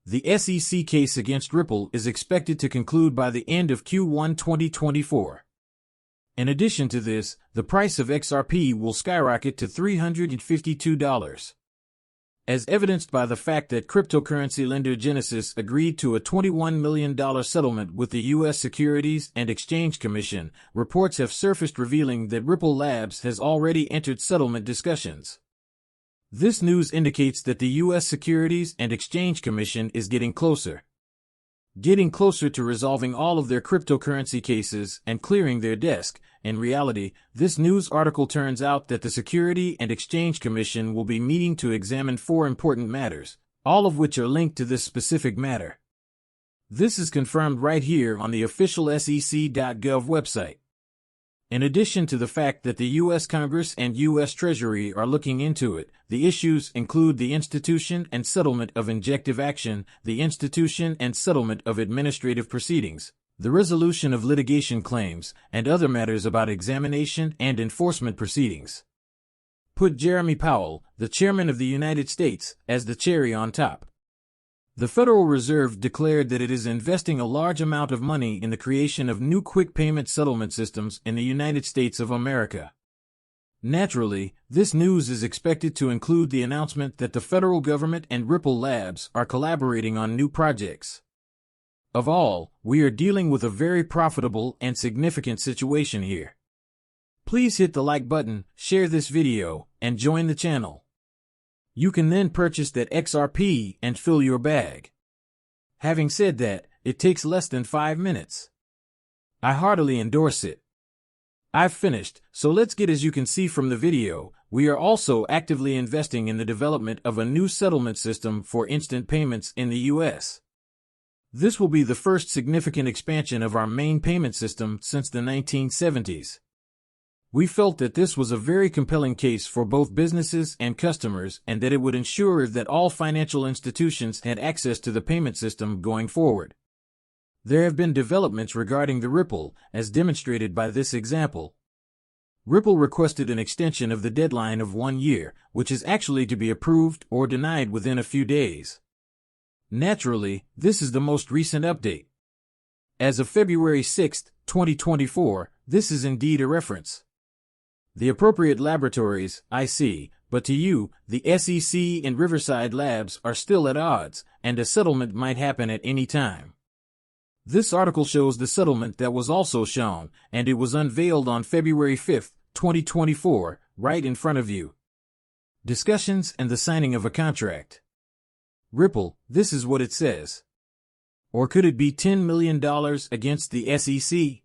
The SEC case against Ripple is expected to conclude by the end of Q1 2024. In addition to this, the price of XRP will skyrocket to $352. As evidenced by the fact that cryptocurrency lender Genesis agreed to a $21 million settlement with the U.S. Securities and Exchange Commission, reports have surfaced revealing that Ripple Labs has already entered settlement discussions. This news indicates that the U.S. Securities and Exchange Commission is getting closer to resolving all of their cryptocurrency cases and clearing their desk. In reality, this news article turns out that the Securities and Exchange Commission will be meeting to examine 4 important matters, all of which are linked to this specific matter. This is confirmed right here on the official SEC.gov website. In addition to the fact that the U.S. Congress and U.S. Treasury are looking into it, the issues include the institution and settlement of injunctive action, the institution and settlement of administrative proceedings, the resolution of litigation claims, and other matters about examination and enforcement proceedings. Put Jeremy Powell, the Chairman of the United States, as the cherry on top. The Federal Reserve declared that it is investing a large amount of money in the creation of new quick payment settlement systems in the United States of America. Naturally, this news is expected to include the announcement that the federal government and Ripple Labs are collaborating on new projects. Of all, we are dealing with a very profitable and significant situation here. Please hit the like button, share this video, and join the channel. You can then purchase that XRP and fill your bag. Having said that, it takes less than 5 minutes. I heartily endorse it. I've finished, so let's get. As you can see from the video, we are also actively investing in the development of a new settlement system for instant payments in the U.S. This will be the first significant expansion of our main payment system since the 1970s. We felt that this was a very compelling case for both businesses and customers, and that it would ensure that all financial institutions had access to the payment system going forward. There have been developments regarding the Ripple, as demonstrated by this example. Ripple requested an extension of the deadline of 1 year, which is actually to be approved or denied within a few days. Naturally, this is the most recent update. As of February 6, 2024, this is indeed a reference. The appropriate laboratories, I see, but to you, the SEC and Riverside Labs are still at odds, and a settlement might happen at any time. This article shows the settlement that was also shown, and it was unveiled on February 5, 2024, right in front of you. Discussions and the signing of a contract. Ripple, this is what it says. Or could it be $10 million against the SEC?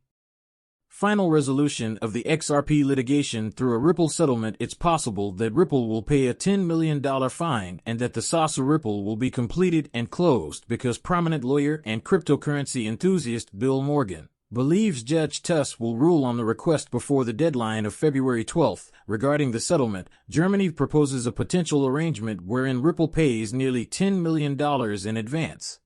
Final resolution of the XRP litigation through a Ripple settlement. It's possible that Ripple will pay a $10 million fine and that the saucer Ripple will be completed and closed because prominent lawyer and cryptocurrency enthusiast Bill Morgan believes Judge Tuss will rule on the request before the deadline of February 12. Regarding the settlement, Germany proposes a potential arrangement wherein Ripple pays nearly $10 million in advance.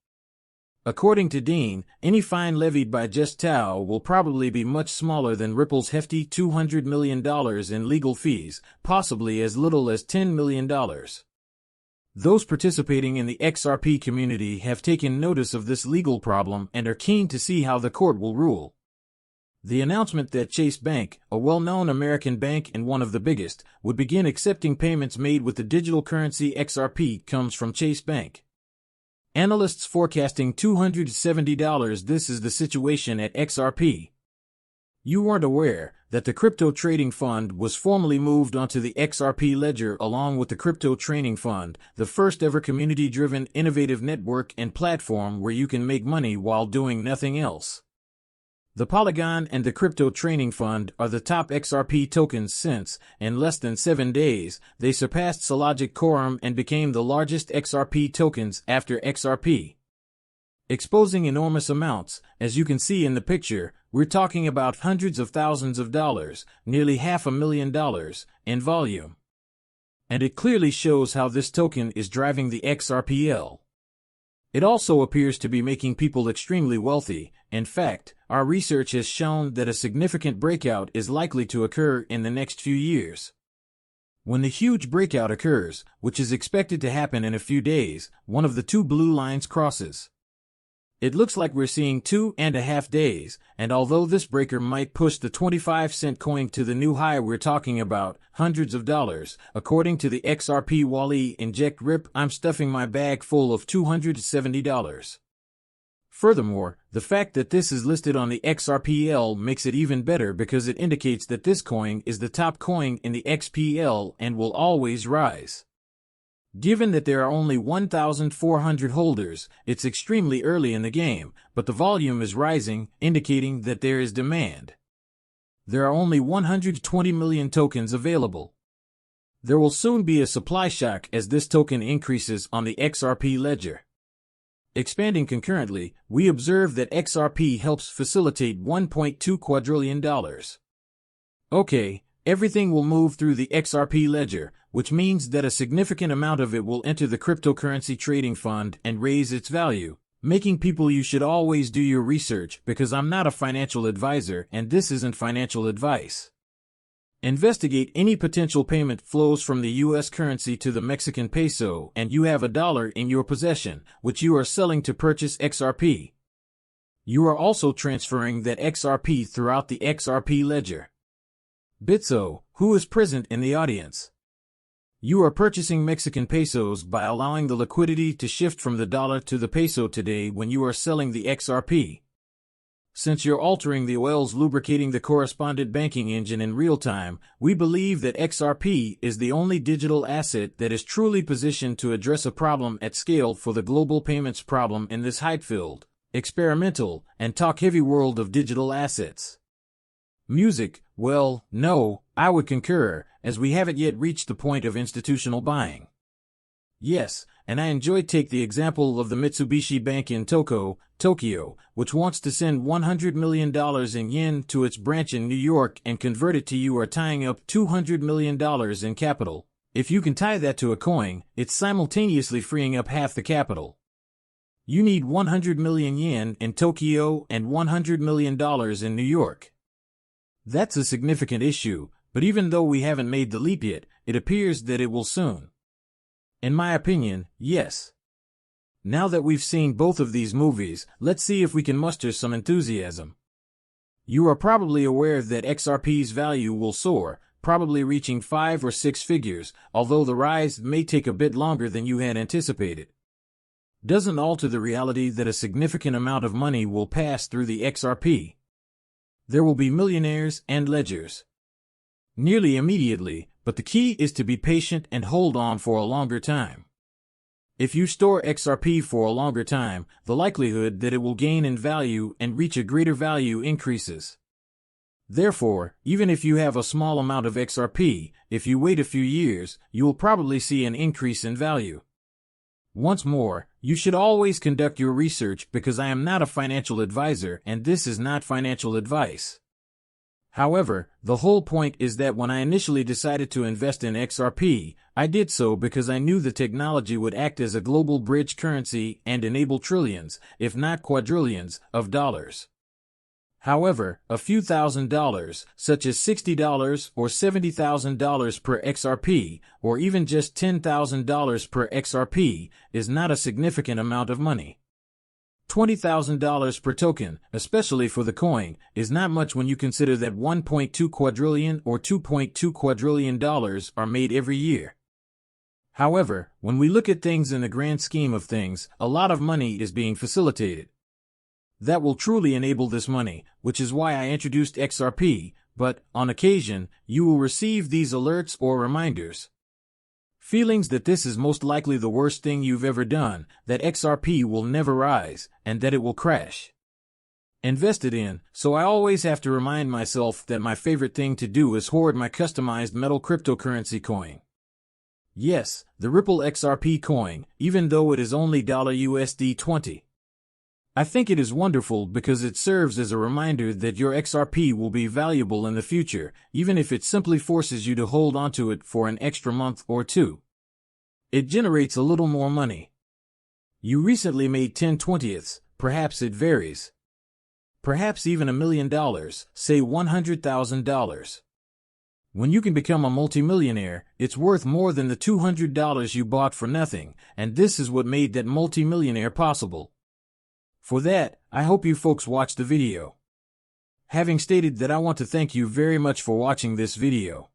According to Dean, any fine levied by Just Tao will probably be much smaller than Ripple's hefty $200 million in legal fees, possibly as little as $10 million. Those participating in the XRP community have taken notice of this legal problem and are keen to see how the court will rule. The announcement that Chase Bank, a well-known American bank and one of the biggest, would begin accepting payments made with the digital currency XRP comes from Chase Bank. Analysts forecasting $270. This is the situation at XRP. You weren't aware that the crypto trading fund was formally moved onto the XRP ledger along with the crypto training fund, the first ever community-driven innovative network and platform where you can make money while doing nothing else. The Polygon and the Crypto Training Fund are the top XRP tokens since, in less than 7 days, they surpassed Sologic Quorum and became the largest XRP tokens after XRP. Exposing enormous amounts, as you can see in the picture, we're talking about hundreds of thousands of dollars, nearly $500,000, in volume. And it clearly shows how this token is driving the XRPL. It also appears to be making people extremely wealthy. In fact, our research has shown that a significant breakout is likely to occur in the next few years. When the huge breakout occurs, which is expected to happen in a few days, one of the two blue lines crosses. It looks like we're seeing 2.5 days, and although this breaker might push the 25-cent coin to the new high we're talking about, hundreds of dollars, according to the XRP Wally Inject Rip, I'm stuffing my bag full of $270. Furthermore, the fact that this is listed on the XRPL makes it even better because it indicates that this coin is the top coin in the XPL and will always rise. Given that there are only 1,400 holders, it's extremely early in the game, but the volume is rising, indicating that there is demand. There are only 120 million tokens available. There will soon be a supply shock as this token increases on the XRP ledger. Expanding concurrently, we observe that XRP helps facilitate $1.2 quadrillion. Okay, everything will move through the XRP ledger, which means that a significant amount of it will enter the cryptocurrency trading fund and raise its value, making people you should always do your research because I'm not a financial advisor and this isn't financial advice. Investigate any potential payment flows from the US currency to the Mexican peso and you have $1 in your possession, which you are selling to purchase XRP. You are also transferring that XRP throughout the XRP ledger. Bitso, who is present in the audience? You are purchasing Mexican pesos by allowing the liquidity to shift from the dollar to the peso today when you are selling the XRP. Since you're altering the oils lubricating the correspondent banking engine in real time, we believe that XRP is the only digital asset that is truly positioned to address a problem at scale for the global payments problem in this hype-filled, experimental, and talk-heavy world of digital assets. Music, well, no, I would concur, as we haven't yet reached the point of institutional buying. Yes, and I take the example of the Mitsubishi Bank in Tokyo, which wants to send $100 million in yen to its branch in New York and convert it to you are tying up $200 million in capital. If you can tie that to a coin, it's simultaneously freeing up half the capital. You need 100 million yen in Tokyo and $100 million in New York. That's a significant issue, but even though we haven't made the leap yet, it appears that it will soon. In my opinion, yes. Now that we've seen both of these movies, let's see if we can muster some enthusiasm. You are probably aware that XRP's value will soar, probably reaching 5 or 6 figures, although the rise may take a bit longer than you had anticipated. Doesn't alter the reality that a significant amount of money will pass through the XRP. There will be millionaires and ledgers. Nearly immediately, but the key is to be patient and hold on for a longer time. If you store XRP for a longer time, the likelihood that it will gain in value and reach a greater value increases. Therefore, even if you have a small amount of XRP, if you wait a few years, you will probably see an increase in value. Once more, you should always conduct your research because I am not a financial advisor and this is not financial advice. However, the whole point is that when I initially decided to invest in XRP, I did so because I knew the technology would act as a global bridge currency and enable trillions, if not quadrillions, of dollars. However, a few $1,000s, such as $60 or $70,000 per XRP, or even just $10,000 per XRP, is not a significant amount of money. $20,000 per token, especially for the coin, is not much when you consider that 1.2 quadrillion or $2.2 quadrillion are made every year. However, when we look at things in the grand scheme of things, a lot of money is being facilitated. That will truly enable this money, which is why I introduced XRP, but, on occasion, you will receive these alerts or reminders. Feelings that this is most likely the worst thing you've ever done, that XRP will never rise, and that it will crash. Invested in, so I always have to remind myself that my favorite thing to do is hoard my customized metal cryptocurrency coin. Yes, the Ripple XRP coin, even though it is only $USD20. I think it is wonderful because it serves as a reminder that your XRP will be valuable in the future, even if it simply forces you to hold onto it for an extra month or two. It generates a little more money. You recently made 10/20ths, perhaps it varies. Perhaps even $1 million, say $100,000. When you can become a multimillionaire, it's worth more than the $200 you bought for nothing, and this is what made that multimillionaire possible. For that, I hope you folks watched the video. Having stated that, I want to thank you very much for watching this video.